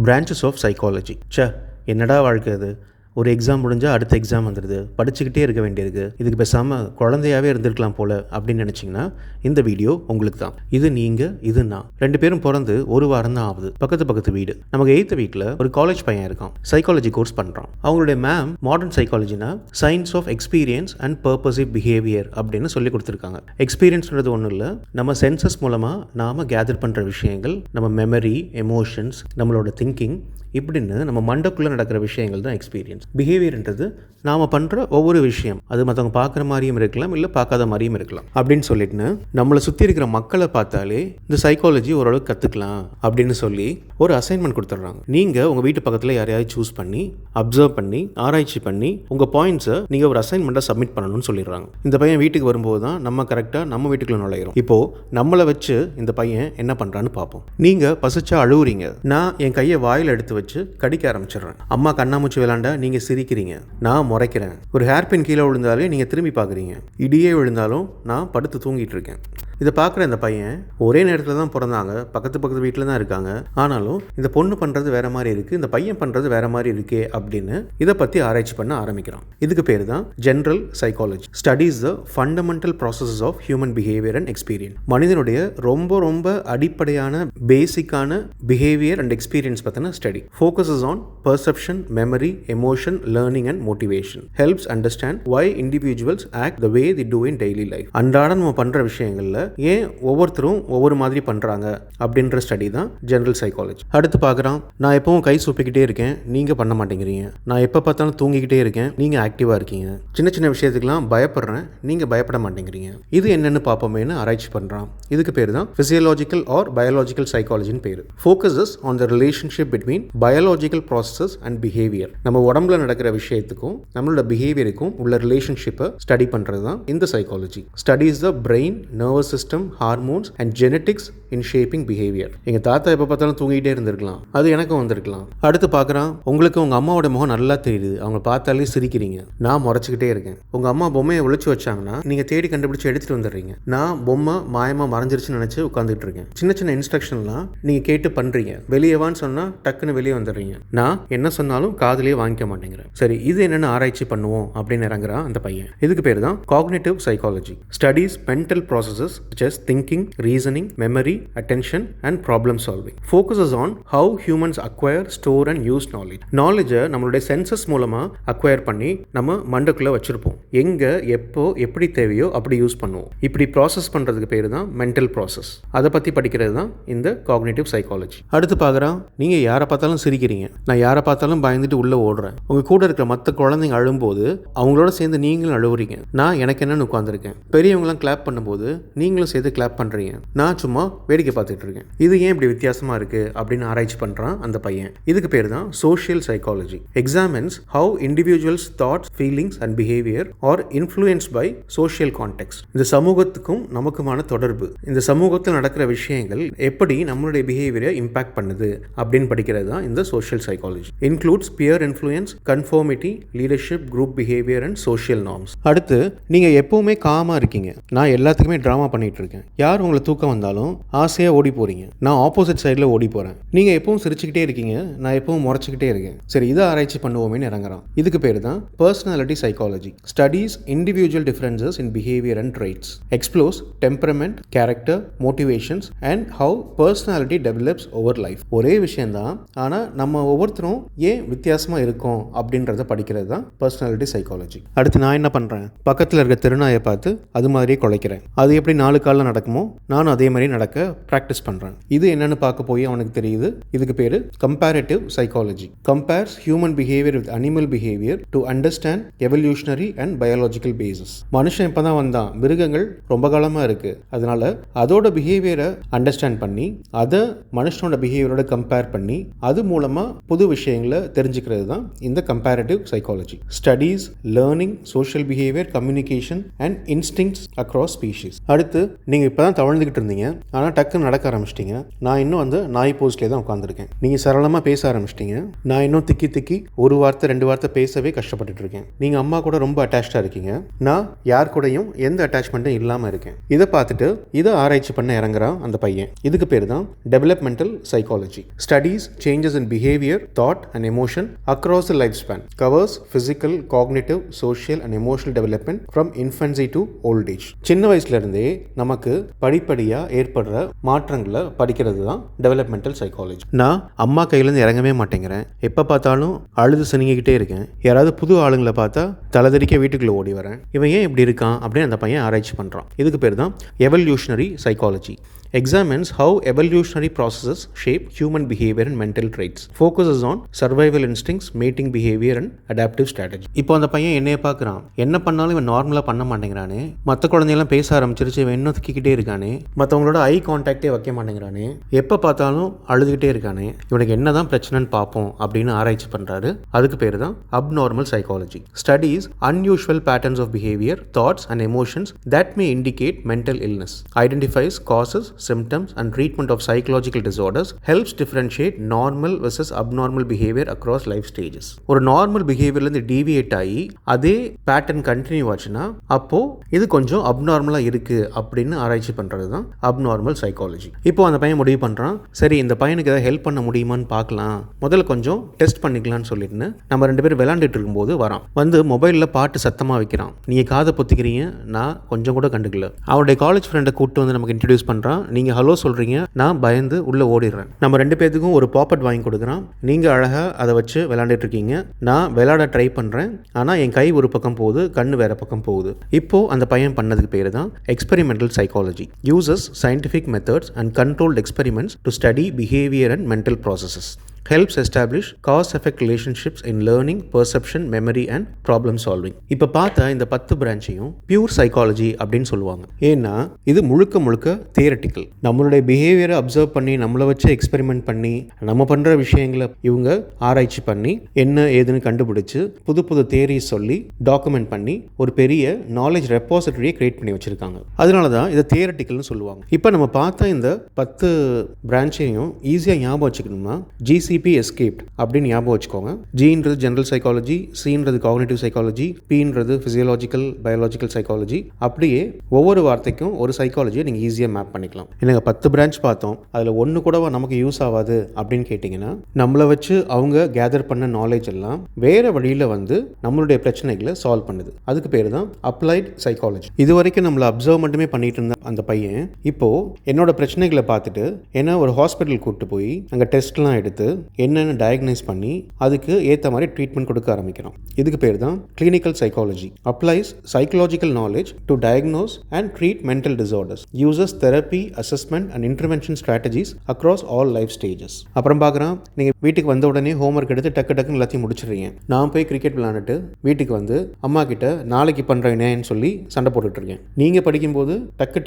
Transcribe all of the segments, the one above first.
Branches of psychology. என்னடா வாழ்க்கை அது? ஒரு எக்ஸாம் முடிஞ்சால் அடுத்த எக்ஸாம் வந்துடுது, படிச்சுக்கிட்டே இருக்க வேண்டியிருக்கு, இதுக்கு பேசாமல் குழந்தையாகவே இருந்திருக்கலாம் போல் அப்படின்னு நினச்சிங்கன்னா இந்த வீடியோ உங்களுக்கு தான். இது நீங்கள், இது நான், 2 பேரும் பிறந்து ஒரு வாரம் தான் ஆகுது. பக்கத்து வீடு. நமக்கு 8th வீட்டில் ஒரு காலேஜ் பையன் இருக்கான், சைக்காலஜி கோர்ஸ் பண்ணுறான். அவங்களுடைய மேம் மாடர்ன் சைக்காலஜினா science of experience and purposive behaviour அப்படின்னு சொல்லி கொடுத்துருக்காங்க. எக்ஸ்பீரியன்ஸ்ன்றது ஒன்றும் இல்லை, நம்ம சென்சஸ் மூலமாக நாம் கேதர் பண்ணுற விஷயங்கள், நம்ம மெமரி, எமோஷன்ஸ், நம்மளோட திங்கிங், இப்படின்னு நம்ம மண்டக்குள்ளே நடக்கிற விஷயங்கள் தான் எக்ஸ்பீரியன்ஸ். பிஹேவியர்ன்றது நாம் பண்ணுற ஒவ்வொரு விஷயம், அது மற்றவங்க பார்க்குற மாதிரியும் இருக்கலாம், இல்லை பார்க்காத மாதிரியும் இருக்கலாம். அப்படின்னு சொல்லிட்டு நம்மளை சுற்றி இருக்கிற மக்களை பார்த்தாலே இந்த சைக்காலஜி ஓரளவுக்கு கற்றுக்கலாம் அப்படின்னு சொல்லி ஒரு அசைன்மெண்ட் கொடுத்துட்றாங்க. நீங்கள் உங்கள் வீட்டு பக்கத்தில் யாரையாவது சூஸ் பண்ணி அப்சர்வ் பண்ணி ஆராய்ச்சி பண்ணி உங்கள் பாயிண்ட்ஸை நீங்கள் ஒரு அசைன்மெண்ட்டாக சப்மிட் பண்ணணும்னு சொல்லிடுறாங்க. இந்த பையன் வீட்டுக்கு வரும்போது தான் நம்ம கரெக்டாக நம்ம வீட்டுக்குள்ள நுழையிறோம். இப்போது நம்மளை வச்சு இந்த பையன் என்ன பண்ணுறான்னு பார்ப்போம். நீங்கள் பசிச்சா அழுவுறீங்க, நான் என் கையை வாயில் எடுத்து வச்சு கடிக்க ஆரம்பிச்சிடுறேன். அம்மா கண்ணாமூச்சி விளாண்டா நீங்கள் சிரிக்கிறீங்க, நான் முறைக்கிறேன். ஒரு ஹேர்பின் கீழே விழுந்தாலே நீங்கள் திரும்பி பார்க்குறீங்க, இடியே விழுந்தாலும் நான் படுத்து தூங்கிட்டு இருக்கேன். இதை பார்க்குற இந்த பையன் ஒரே நேரத்தில் தான் பிறந்தாங்க, பக்கத்து வீட்டில் தான் இருக்காங்க, ஆனாலும் இந்த பொண்ணு பண்ணுறது வேற மாதிரி இருக்குது, இந்த பையன் பண்ணுறது வேற மாதிரி இருக்கே அப்படின்னு இதை பற்றி ஆராய்ச்சி பண்ண ஆரம்பிக்கிறான். இதுக்கு பேர் தான் general psychology. Studies the fundamental processes of human behaviour and experience. மனிதனுடைய ரொம்ப அடிப்படையான பேசிக்கான பிஹேவியர் அண்ட் எக்ஸ்பீரியன்ஸ் பற்றின study. Focuses on perception, memory, emotion, learning and motivation. Helps understand why individuals act the way they do in daily life. அன்றாடம் நம்ம பண்ணுற விஷயங்களில் ஏன் ஒவ்வொருத்தரும் ஒவ்வொரு மாதிரி பண்ணுறாங்க அப்படின்ற ஸ்டடி தான் ஜென்ரல் சைக்காலஜி. அடுத்து பார்க்குறான், நான் எப்பவும் கை சூப்பிக்கிட்டே இருக்கேன், நீங்கள் பண்ண மாட்டேங்கிறீங்க. நான் எப்போ பார்த்தாலும் தூங்கிக்கிட்டே இருக்கேன், நீங்கள் ஆக்டிவாக இருக்கீங்க. சின்ன விஷயத்துக்கெல்லாம் பயப்படுறேன், நீங்கள் பயப்பட மாட்டேங்கிறீங்க. இது என்னென்னு பார்ப்போமேனு ஆராய்ச்சி பண்ணுறான். இதுக்கு பேர் தான் ஃபிசியலாஜிக்கல் ஆர் பயாலஜிக்கல் சைக்காலஜின்னு பேர். Focuses on the relationship between biological processes and behaviour. நம்ம உடம்புல நடக்கிற விஷயத்துக்கும் நம்மளோட பிஹேவியருக்கும் உள்ள ரிலேஷன்ஷிப்பை ஸ்டடி பண்ணுறது தான் இந்த psychology. Studies the brain, nervous system, hormones and genetics in shaping behaviour. எங்கள் தாத்தா எப்போ பார்த்தாலும் தூங்கிட்டே இருந்திருக்கலாம், அது எனக்கும் வந்திருக்கலாம். அடுத்து பார்க்குறான், உங்களுக்கு உங்கள் அம்மாவோட முகம் நல்லா தெரியுது, அவங்க பார்த்தாலே சிரிக்கிறீங்க, நான் முறைச்சிக்கிட்டே இருக்கேன். உங்கள் அம்மா பொம்மையை ஒழிச்சு வச்சாங்கன்னா நீங்கள் தேடி கண்டுபிடிச்சு எடுத்துகிட்டு வந்துடுறீங்க, நான் பொம்மை மாயமாக மறைஞ்சிருச்சுன்னு நினச்சி உட்காந்துட்டு இருக்கேன். சின்ன இன்ஸ்ட்ரக்ஷன்லாம் நீங்கள் கேட்டு பண்ணுறீங்க, வெளியேவான்னு சொன்னால் டக்குன்னு வெளியே வந்துடுறீங்க, நான் என்ன சொன்னாலும் காதுலேயே வாங்கிக்க மாட்டேங்கிறேன். சரி, இது என்னென்னு ஆராய்ச்சி பண்ணுவோம் அப்படின்னு இறங்குறான் அந்த பையன். இதுக்கு பேர் தான் cognitive psychology. Studies mental processes such as thinking, reasoning, memory, attention and problem solving. Focuses on how humans acquire, store and use knowledge. Knowledge நம்மளுடைய சென்சஸ் மூலமா அக்வயர் பண்ணி நம்ம மண்டக்குள்ள வச்சிருப்போம். எங்க எப்போ எப்படி தேவையோ அப்படி யூஸ் பண்ணுவோம். இப்படி ப்ராசஸ் பண்றதுக்கு பேரு தான் மென்டல் ப்ராசஸ். அதை பத்தி படிக்கிறது தான் இந்த காக்னிட்டிவ் சைக்காலஜி. அடுத்து பார்க்குறான், நீங்க யாரை பார்த்தாலும் சிரிக்கிறீங்க, நான் யாரை பார்த்தாலும் பயந்துட்டு உள்ள ஓடுறேன். உங்க கூட இருக்கிற மற்ற குழந்தைங்க அழும்போது அவங்களோட சேர்ந்து நீங்களும் அழுவுறீங்க, நான் எனக்கு என்னன்னு உட்காந்துருக்கேன். பெரியவங்களாம் கிளாப் பண்ணும்போது நீங்களும் சேர்த்து கிளாப் பண்றீங்க, நான் சும்மா வேடிக்கை பார்த்துட்டு இருக்கேன். இது ஏன் இப்படி வித்தியாசமா இருக்கு அப்படின்னு ஆராய்ச்சி பண்றான் அந்த பையன். இதுக்கு பேர் தான் social psychology. Examines how individuals thoughts, feelings and behaviour are influenced by social context. இந்த சமூகத்துக்கும் நமக்குமான தொடர்பு, இந்த சமூகத்தில் நடக்கிற விஷயங்கள் எப்படி நம்மளுடைய பிஹேவியரை இம்பாக்ட் பண்ணுது அப்படின்னு படிக்கிறது தான் இந்த social psychology. Includes peer influence, conformity, leadership, group behaviour and social norms. அடுத்து, நீங்க எப்பவுமே காமா இருக்கீங்க, நான் எல்லாத்துக்குமே டிராமா பண்ணிட்டு இருக்கேன். யார் உங்களை தூக்கம் வந்தாலும் ஆசையாக ஓடி போறீங்க, நான் ஆப்போசிட் சைடில் ஓடி போகிறேன். நீங்கள் எப்பவும் சிரிச்சுக்கிட்டே இருக்கீங்க, நான் எப்பவும் முறைச்சிக்கிட்டே இருக்கேன். சரி, இதை ஆராய்ச்சி பண்ணுவோமேனு இறங்குறான். இதுக்கு பேர் தான் personality psychology. Studies individual differences in behaviour and traits. Explores temperament, character, motivations and how personality develops over life. ஒரே விஷயம் தான், ஆனால் நம்ம ஒவ்வொருத்தரும் ஏன் வித்தியாசமாக இருக்கோம் அப்படின்றத படிக்கிறது தான் பர்சனாலிட்டி சைக்காலஜி. அடுத்து நான் என்ன பண்ணுறேன், பக்கத்தில் இருக்க திருநாயை பார்த்து அது மாதிரியே குலைக்கிறேன். அது எப்படி 4 காலில் நடக்குமோ நானும் அதே மாதிரி நடக்க ப்ராக்டிஸ் பண்ணுறேன். இது என்னன்னு பார்க்க போய் அவனுக்கு தெரியுது. இதுக்கு பேர் comparative psychology. Compares human behaviour with animal behaviour to understand evolutionary and biological basis. மனுஷன் இப்போ தான் வந்தான், மிருகங்கள் ரொம்ப காலமாக இருக்குது, அதனால அதோட பிஹேவியரை அண்டர்ஸ்டாண்ட் பண்ணி அதை மனுஷனோட பிஹேவியரோட கம்பேர் பண்ணி அது மூலமாக புது விஷயங்களை தெரிஞ்சுக்கிறது தான் இந்த comparative psychology. Studies learning, social behaviour, communication and instincts across species. அடுத்து அடுத்து நீங்கள் இப்போ தான் தவழ்ந்துக்கிட்டு இருந்தீங்க, ஆனால் டக்குன்னு நடக்க ஆரம்பிச்சிட்டிங்க. நான் இன்னும் வந்து நாய் போஸ்ட்லேயே தான் உட்காந்துருக்கேன். நீங்கள் சரளமாக பேச ஆரம்பிச்சிட்டிங்க. நான் இன்னும் திக்கி ஒரு வார்த்தை 2 வார்த்தை பேசவே கஷ்டப்பட்டுட்டு இருக்கேன். நீங்கள் அம்மா கூட ரொம்ப அட்டாச்சாக இருக்கீங்க. நான் யார் கூடயும் எந்த அட்டாச்மெண்ட்டும் இல்லாமல் இருக்கேன். இதை பார்த்துட்டு இதை ஆராய்ச்சி பண்ண இறங்குறான் அந்த பையன். இதுக்கு பேர் தான் developmental psychology. Studies changes in behaviour, thought and emotion across the life span. Covers physical, cognitive, social and emotional development from infancy to old age. சின்ன வயசுலேருந்தே நமக்கு படிப்படியாக ஏற்படுற மாற்றங்களை படிக்கிறது தான் டெவலப்மெண்டல் சைக்காலஜி. நான் அம்மா கையிலேருந்து இறங்கவே மாட்டேங்கிறேன். எப்போ பார்த்தாலும் அழுது சினிங்கிக்கிட்டே இருக்கேன். யாராவது புது ஆளுங்களை பார்த்தா தலைதறிக்க வீட்டுக்குள்ளே ஓடி வரேன். இவன் ஏன் இப்படி இருக்கான் அப்படின்னு அந்த பையன் ஆராய்ச்சி பண்ணுறான். இதுக்கு பேர் தான் evolutionary psychology. Examines how evolutionary processes shape human behavior and mental traits. Focuses on survival instincts, mating behavior and adaptive strategy. இப்போ அந்த பையன் என்னைய பார்க்குறான். என்ன பண்ணாலும் இவன் நார்மலாக பண்ண மாட்டேங்கிறானே. மற்ற குழந்தைங்களாம் பேச ஆரம்பிச்சிருச்சு, இவன் இன்னும் திக்கிக்கிட்டே இருக்கானே. மற்றவங்களோட ஐ கான்டாக்டே வைக்க மாட்டேங்கிறானே. எப்போ பார்த்தாலும் அழுதுகிட்டே இருக்கானே. இவனுக்கு என்ன தான் பிரச்சனைன்னு பார்ப்போம் அப்படின்னு ஆராய்ச்சி பண்ணுறாரு. அதுக்கு பேர் தான் abnormal psychology. Studies unusual patterns of behavior, thoughts and emotions that may indicate mental illness. Identifies causes, symptoms and treatment of psychological disorders. Helps differentiate normal versus abnormal behavior across life stages. ஒரு normal பிஹேவியர்லேருந்து deviate ஆகி அதே pattern continue ஆச்சுன்னா அப்போ இது கொஞ்சம் அப்நார்மலாக இருக்குது அப்படின்னு ஆராய்ச்சி பண்ணுறது தான் அப்நார்மல் சைக்காலஜி. இப்போ அந்த பையன் முடிவு பண்ணுறான், சரி இந்த பையனுக்கு ஏதாவது ஹெல்ப் பண்ண முடியுமான்னு பார்க்கலாம், முதல்ல கொஞ்சம் டெஸ்ட் பண்ணிக்கலாம்னு சொல்லிட்டு நம்ம 2 பேரும் விளாண்டுட்டு இருக்கும்போது வரான். வந்து மொபைலில் பாட்டு சத்தமாக வைக்கிறான். நீங்கள் காதை பொத்திக்கிறீங்க, நான் கொஞ்சம் கூட கண்டுக்கல. அவருடைய காலேஜ் ஃப்ரெண்டை கூப்பிட்டு வந்து நமக்கு இன்ட்ரடியூஸ் பண்ணுறான். நீங்கள் ஹலோ சொல்கிறீங்க, நான் பயந்து உள்ளே ஓடிடுறேன். நம்ம 2 பேத்துக்கும் ஒரு பாப்பட் வாங்கி கொடுக்குறான். நீங்கள் அழகாக அதை வச்சு விளையாண்டுட்டு இருக்கீங்க, நான் விளையாட ட்ரை பண்ணுறேன், ஆனால் என் கை ஒரு பக்கம் போகுது, கண்ணு வேற பக்கம் போகுது. இப்போ அந்த பையன் பண்ணதுக்கு பேர் தான் experimental psychology. Uses scientific methods and controlled experiments to study behaviour and mental processes. Helps establish cause-effect relationships in learning, perception, memory and problem solving. இப்போ பார்த்த இந்த 10 பிரான்ச்சையும் பியூர் சைக்காலஜி அப்படின்னு சொல்லுவாங்க. ஏன்னா இது முழுக்க தியரட்டிக்கல். நம்மளுடைய பிஹேவியரை அப்சர்வ் பண்ணி நம்மளை வச்சு எக்ஸ்பெரிமெண்ட் பண்ணி நம்ம பண்ணுற விஷயங்களை இவங்க ஆராய்ச்சி பண்ணி என்ன ஏதுன்னு கண்டுபிடிச்சு புது தியரிஸ் சொல்லி டாக்குமெண்ட் பண்ணி ஒரு பெரிய நாலேஜ் ரெப்பாசிட்டரியை கிரியேட் பண்ணி வச்சிருக்காங்க. அதனால தான் இதை தியரட்டிக்கல்னு சொல்லுவாங்க. இப்போ நம்ம பார்த்த இந்த 10 பிரான்ச்சையும் ஈஸியாக ஞாபகம் வச்சுக்கணும்னா GCP எஸ்கேப்ட் அப்படின்னு ஞாபகம் வச்சுக்கோங்க. ஜின்றது ஜெனரல் சைக்காலஜி, சின்றது காக்னிட்டிவ் சைக்காலஜி, பின்றது ஃபிசியலாஜிக்கல் பயாலஜிக்கல் சைக்காலஜி. அப்படியே ஒவ்வொரு வார்த்தைக்கும் ஒரு சைக்காலஜியை நீங்கள் ஈஸியாக மேப் பண்ணிக்கலாம். எனக்கு 10 பிரான்ச் பார்த்தோம், அதில் ஒன்று கூட நமக்கு யூஸ் ஆகாது அப்படின்னு கேட்டிங்கன்னா நம்மளை வச்சு அவங்க கேதர் பண்ண நாலேஜ் எல்லாம் வேற வழியில் வந்து நம்மளுடைய பிரச்சனைகளை சால்வ் பண்ணுது. அதுக்கு பேர் தான் அப்ளைட் சைக்காலஜி. இது வரைக்கும் நம்மளை அப்சர்வ் மட்டுமே பண்ணிட்டு இருந்த அந்த பையன் இப்போ என்னோட பிரச்சனைகளை பார்த்துட்டு என்ன ஒரு ஹாஸ்பிட்டல் கூப்பிட்டு போய் அங்கே டெஸ்ட்லாம் எடுத்து என்னென்னு டயக்னைஸ் பண்ணி அதுக்கு ஏற்ற மாதிரி ட்ரீட்மெண்ட் கொடுக்க ஆரம்பிக்கிறோம். இதுக்கு பேர் தான் clinical psychology. Applies psychological knowledge to diagnose and treat mental disorders. Uses therapy, assessment and intervention strategies across all life stages. அப்புறம் பார்க்குறான், நீங்கள் வீட்டுக்கு வந்த உடனே ஹோம்ஒர்க் எடுத்து டக்குன்னு எல்லாத்தையும் முடிச்சிடுறீங்க. நான் போய் கிரிக்கெட் விளையாண்டுட்டு வீட்டுக்கு வந்து அம்மா கிட்ட நாளைக்கு பண்ணுறேன்னு சொல்லி சண்டை போட்டுட்டு இருக்கேன். நீங்கள் படிக்கும்போது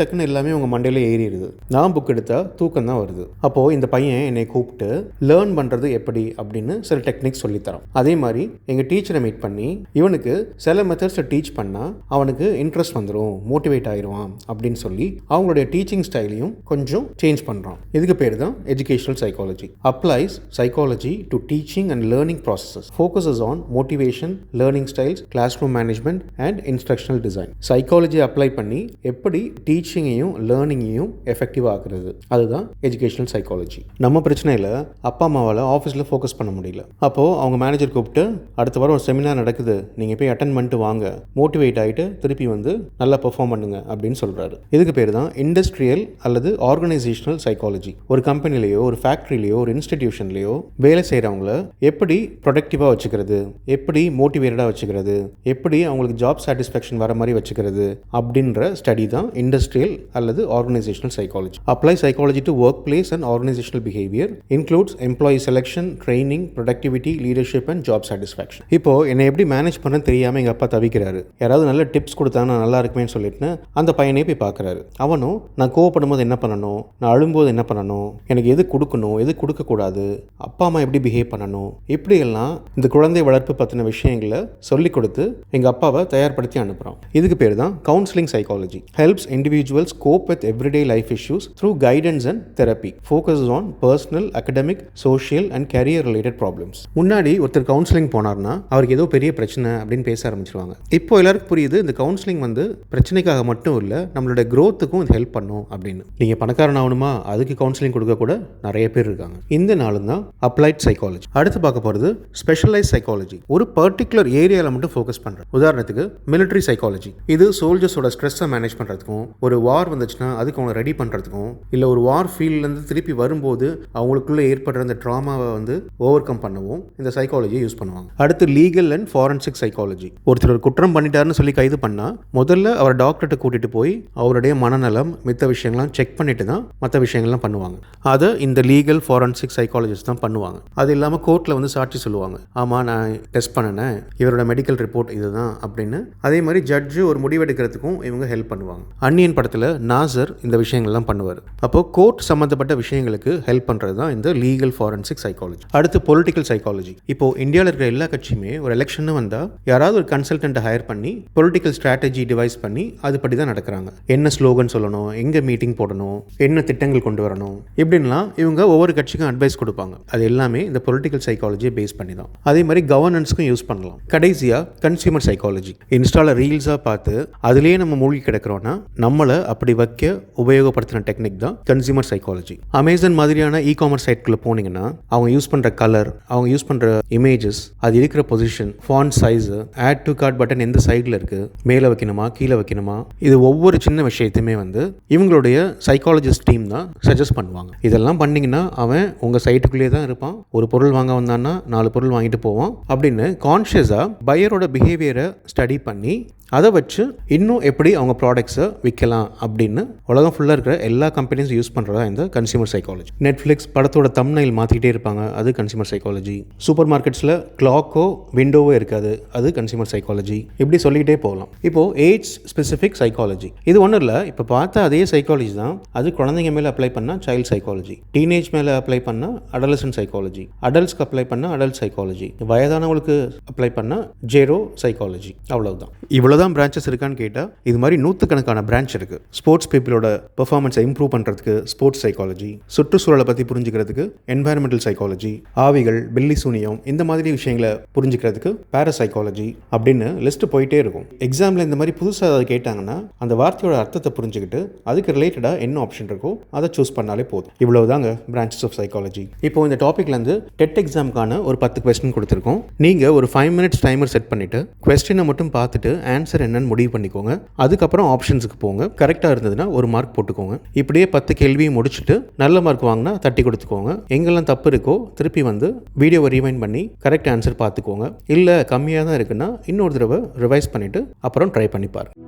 டக்குன்னு எல்லாமே உங்கள் மண்டையில் ஏறிடுது. நான் புக் எடுத்தா தூக்கம் தான் வருது. அப்போது இந்த பையன் என்னை கூப்பிட்டு லேர்ன் பண்ணுறது எப்படி அப்படின்னு சில டெக்னிக்ஸ் சொல்லித்தரோம். அதே மாதிரி எங்கள் டீச்சரை மீட் பண்ணி இவனுக்கு சில மெத்தட்ஸை டீச் பண்ணால் அவனுக்கு இன்ட்ரெஸ்ட் வந்துடும், மோட்டிவேட் ஆயிடுவான் அப்படின்னு சொல்லி அவங்களுடைய டீச்சிங் ஸ்டைலையும் கொஞ்சம் சேஞ்ச் பண்ணுறான். இதுக்கு பேர் தான் educational psychology. Applies psychology to teaching and learning processes. Focuses on motivation, learning styles, classroom management and instructional design. Psychology apply பண்ணி எப்படி டீச்சிங்கையும் லேர்னிங்கையும் எஃபெக்டிவ் ஆக்குறது, அதுதான் எஜுகேஷனல் சைக்காலஜி. நம்ம பிரச்சனையில் அப்பா அம்மாவால் ஆஃபீஸில் ஃபோக்கஸ் பண்ண முடியல. அப்போது அவங்க மேனேஜர் கூப்பிட்டு அடுத்த வாரம் ஒரு செமினார் நடக்குது, நீங்கள் போய் அட்டன் பண்ணிட்டு வாங்க, மோட்டிவேட் ஆகிட்டு திருப்பி வந்து நல்லா பெர்ஃபார்ம் பண்ணுங்க அப்படின்னு சொல்கிறாரு. இதுக்கு பேர் தான் இண்டஸ்ட்ரியல் அல்லது ஆர்கனைசேஷனல் சைக்காலஜி. ஒரு கம்பெனிலேயோ ஒரு ஃபேக்ட்ரிலேயோ ஒரு இன்ஸ்டிடியூஷன்லேயோ வேலை செய்கிறவங்கள எப்படி ப்ரொடக்டிவாக வச்சுக்கிறது, எப்படி மோட்டிவேட்டடாக வச்சுக்கிறது, எப்படி அவங்களுக்கு ஜாப் சாட்டிஸ்ஃபேக்ஷன் வர மாதிரி வச்சுக்கிறது அப்படின்ற ஸ்டடி தான் இண்டஸ்ட்ரியல் அல்லது organisational psychology. Apply psychology to work place and organisational behaviour includes employee selection, training, productivity, leadership and job satisfaction. இப்போது என்னை எப்படி மேனேஜ் பண்ண தெரியாமல் எங்கள் அப்பா தவிக்கிறாரு. யாராவது நல்ல டிப்ஸ் கொடுத்தாங்கன்னா நல்லா இருக்குமேன்னு சொல்லிட்டு அந்த பையனே போய் பார்க்குறாரு. அவனும் நான் கோவப்படும் போது என்ன பண்ணணும், நான் அழும்போது என்ன பண்ணணும், எனக்கு எது கொடுக்கணும், எது கொடுக்கக்கூடாது, அப்பா அம்மா எப்படி பிஹேவ் பண்ணணும், இப்படியெல்லாம் இந்த குழந்தை வளர்ப்பு பற்றின விஷயங்களை சொல்லிக் கொடுத்து எங்கள் அப்பாவை தயார்படுத்தி அனுப்புகிறோம். இதுக்கு பேர் தான் counselling psychology. Helps individuals cope with everyday life issues through guidance and therapy. Focus on personal, academic, social and career related problems. முன்னாடி ஒருத்தர் கவுன்சிலிங் போனார்னா அவருக்கு ஏதோ பெரிய பிரச்சனை அப்படின்னு பேச ஆரம்பிச்சிருவாங்க. இப்போ எல்லாருக்கும் புரியுது இந்த கவுன்சிலிங் வந்து பிரச்சனைக்காக மட்டும் இல்லை, நம்மளோட க்ரோத்துக்கும் இது ஹெல்ப் பண்ணும் அப்படின்னு. நீங்கள் பணக்காரன் ஆகணுமா, அதுக்கு கவுன்சிலிங் கொடுக்க கூட நிறைய பேர் இருக்காங்க. இந்த நாளும் தான் அப்ளைட் சைக்காலஜி. அடுத்து பார்க்க போகிறது ஸ்பெஷலைஸ் சைக்காலஜி. ஒரு பர்டிகுலர் ஏரியாவில் மட்டும் ஃபோக்கஸ் பண்ணுறேன். உதாரணத்துக்கு மிலிட்ரி சைக்காலஜி. இது சோல்ஜர்ஸோட ஸ்ட்ரெஸ்ஸை மேனேஜ் பண்ணுறதுக்கும், ஒரு வார் வந்துச்சுன்னா அதுக்கு அவங்களை ரெடி பண்ணுறதுக்கும், இல்லை ஒரு வார் ஃபீல்ட்லேருந்து திருப்பி வரும்போது அவங்களுக்குள்ள ஏற்படுற அந்த ட்ராமாவை வந்து ஓவர் கம் பண்ணவும் இந்த சைக்காலஜியை யூஸ் பண்ணுவாங்க. அடுத்து லீகல் அண்ட் ஃபாரன்சிக் சைக்காலஜி. ஒருத்தர் ஒரு குற்றம் பண்ணிட்டாருன்னு சொல்லி கைது பண்ணால் முதல்ல அவர் டாக்டர்கிட்ட கூட்டிகிட்டு போய் அவருடைய மனநலம் மித்த விஷயங்கள்லாம் செக் பண்ணிட்டு தான் மற்ற விஷயங்கள்லாம் பண்ணுவாங்க. அதை இந்த லீகல் ஃபாரன்சிக் சைக்காலஜிஸ்ட் தான் பண்ணுவாங்க. அது இல்லாமல் கோர்ட்டில் வந்து சாட்சி சொல்லுவாங்க, ஆமாம் நான் டெஸ்ட் பண்ணினேன், இவரோட மெடிக்கல் ரிப்போர்ட் இதுதான் அப்படின்னு. அதே மாதிரி ஜட்ஜு ஒரு முடிவெடுக்கிறதுக்கும் இவங்க ஹெல்ப் பண்ணுவாங்க. அன்னியன் படத்தில் நாசர் இந்த விஷயங்கள்லாம் பண்ணுவார். அப்போது கோர்ட் சம்மந்தப்பட்ட விஷயங்களுக்கு ஹெல்ப் பண்ணுறது தான் இந்த லீகல் ஃபாரன்சிக் சைக்காலஜி. அடுத்து பொலிட்டிக்கல் சைக்காலஜி. இப்போது இந்தியாவில் இருக்கிற எல்லா கட்சியுமே ஒரு எலெக்ஷன் வந்தால் யாராவது ஒரு கன்சல்டன்ட்டை ஹையர் பண்ணி பொலிட்டிக்கல் ஸ்ட்ராட்டஜி டிவைஸ் பண்ணி அதுபடி தான் நடக்கிறாங்க. என்ன ஸ்லோகன் சொல்லணும், எங்கே மீட்டிங் போடணும், என்ன திட்டங்கள் கொண்டு வரணும், இப்படின்லாம் இவங்க ஒவ்வொரு கட்சிக்கும் அட்வைஸ் கொடுப்பாங்க. அது எல்லாமே இந்த பொலிட்டிக்கல் சைக்காலஜியை பேஸ் பண்ணி தான். அதே மாதிரி கவர்னன்ஸ்க்கும் யூஸ் பண்ணலாம். கடைசியாக கன்சியூமர் சைக்காலஜி. இன்ஸ்டாவில் ரீல்ஸாக பார்த்து அதுலேயே நம்ம மூழ்கி கிடக்கிறோன்னா நம்மளை அப்படி வைக்க உபயோகப்படுத்தின டெக்னிக் தான் கன்சியூமர் சைக்காலஜி. அமேசான் மாதிரியான இ காமர்ஸ் சைட்குள்ளே போனீங்கன்னா அவங்க யூஸ் பண்ணுற கலர், அவங்க யூஸ் பண்ணுற இமேஜஸ், அது இருக்கிற position, font size, add to cart button எந்த சைடில் இருக்குது, மேலே வைக்கணுமா கீழே வைக்கணுமா, இது ஒவ்வொரு சின்ன விஷயத்தையுமே வந்து இவங்களுடைய சைக்காலஜிஸ்ட் டீம் தான் சஜஸ்ட் பண்ணுவாங்க. இதெல்லாம் பண்ணிங்கன்னா அவன் உங்கள் சைட்டுக்குள்ளேயே தான் இருப்பான், ஒரு பொருள் வாங்க வந்தான்னா 4 பொருள் வாங்கிட்டு போவான் அப்படின்னு கான்ஷியஸாக பையரோட பிஹேவியரை ஸ்டடி பண்ணி அதை வச்சு இன்னும் எப்படி அவங்க ப்ராடக்ட்ஸை விற்கலாம் அப்படின்னு உலகம் ஃபுல்லாக இருக்கிற எல்லா கம்பெனிஸும் யூஸ் பண்ணுறதா இந்த கன்சியூமர் சைக்காலஜி. நெட்ஃப்ளிக்ஸ் படத்தோட தம்ப்நெயில் மாற்றிக்கிட்டே இருப்பாங்க, அது கன்சியூமர் சைக்காலஜி. சூப்பர் மார்க்கெட்ஸில் கிளாக்கோ விண்டோவோ இருக்காது, அது கன்சியூமர் சைக்காலஜி. இப்படி சொல்லிக்கிட்டே போகலாம். இப்போது ஏஜ் ஸ்பெசிஃபிக் சைக்காலஜி. இது ஒன்றும் இல்லை, இப்போ பார்த்தா அதே சைக்காலஜி தான். அது குழந்தைங்க மேலே அப்ளை பண்ணால் சைல்டு சைக்காலஜி, டீனேஜ் மேலே அப்ளை பண்ணால் அடலசன்ட் சைக்காலஜி, அடல்ட்ஸ்க்கு அப்ளை பண்ணால் அடல்ட் சைக்காலஜி, வயதானவங்களுக்கு அப்ளை பண்ணால் ஜெரோ சைக்காலஜி. அவ்வளவுதான். இவ்வளோ பிரான்ச்சஸ் இருக்கான்னு கேட்டால் இது மாதிரி நூற்றுக்கணக்கான பிரான்ச் இருக்குது. ஸ்போர்ட்ஸ் பீப்புளோட பெர்ஃபார்மன்ஸை இம்ப்ரூவ் பண்ணுறதுக்கு ஸ்போர்ட்ஸ் சைக்காலஜி, சுற்றுச்சூழலை பற்றி புரிஞ்சுக்கிறதுக்கு என்வாயர்மெண்டல் சைக்காலஜி, ஆவிகள், பில்லி சூனியம், இந்த மாதிரி விஷயங்களை புரிஞ்சுக்கிறதுக்கு பாராசைக்காலஜி அப்படின்னு லிஸ்ட்டு போயிட்டே இருக்கும். எக்ஸாமில் இந்த மாதிரி புதுசாக அதை கேட்டாங்கன்னா அந்த வார்த்தையோட அர்த்தத்தை புரிஞ்சுக்கிட்டு அதுக்கு ரிலேட்டடாக என்ன ஆப்ஷன் இருக்கோ அதை சூஸ் பண்ணாலே போதும். இவ்வளவு தாங்க பிரான்ச்சஸ் ஆஃப் சைக்காலஜி. இப்போ இந்த டாப்பிக்லேருந்து டெட் எக்ஸாமுக்கான ஒரு 10 கொஸ்டின் கொடுத்துருக்கோம். நீங்கள் ஒரு 5 மினிட்ஸ் டைமர் செட் பண்ணிவிட்டு கொஸ்டினை மட்டும் பார்த்துட்டு ஆன்சர் என்னன்னு முடிவு பண்ணிக்கோங்க. அதுக்கப்புறம் ஆப்ஷன்ஸுக்கு போங்க. கரெக்டாக இருந்ததுன்னா ஒரு மார்க் போட்டுக்கோங்க. இப்படியே 10 கேள்வியும் முடிச்சுட்டு நல்ல மார்க் வாங்கினா தட்டி கொடுத்துக்கோங்க. எங்கெல்லாம் தப்பு இருக்கோ திருப்பி வந்து வீடியோவை ரீவைண்ட் பண்ணி கரெக்ட் ஆன்சர் பார்த்துக்கோங்க. இல்லை கம்மியாக தான் இருக்குன்னா இன்னொரு தடவை ரிவைஸ் பண்ணிவிட்டு அப்புறம் ட்ரை பண்ணி பாருங்க.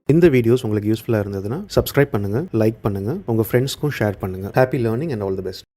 இந்த வீடியோஸ் உங்களுக்கு யூஸ்ஃபுல்லாக இருந்ததுன்னா சப்ஸ்கிரைப் பண்ணுங்கள், லைக் பண்ணுங்கள், உங்கள் ஃப்ரெண்ட்ஸ்க்கும் ஷேர் பண்ணுங்கள். Happy learning and all the best.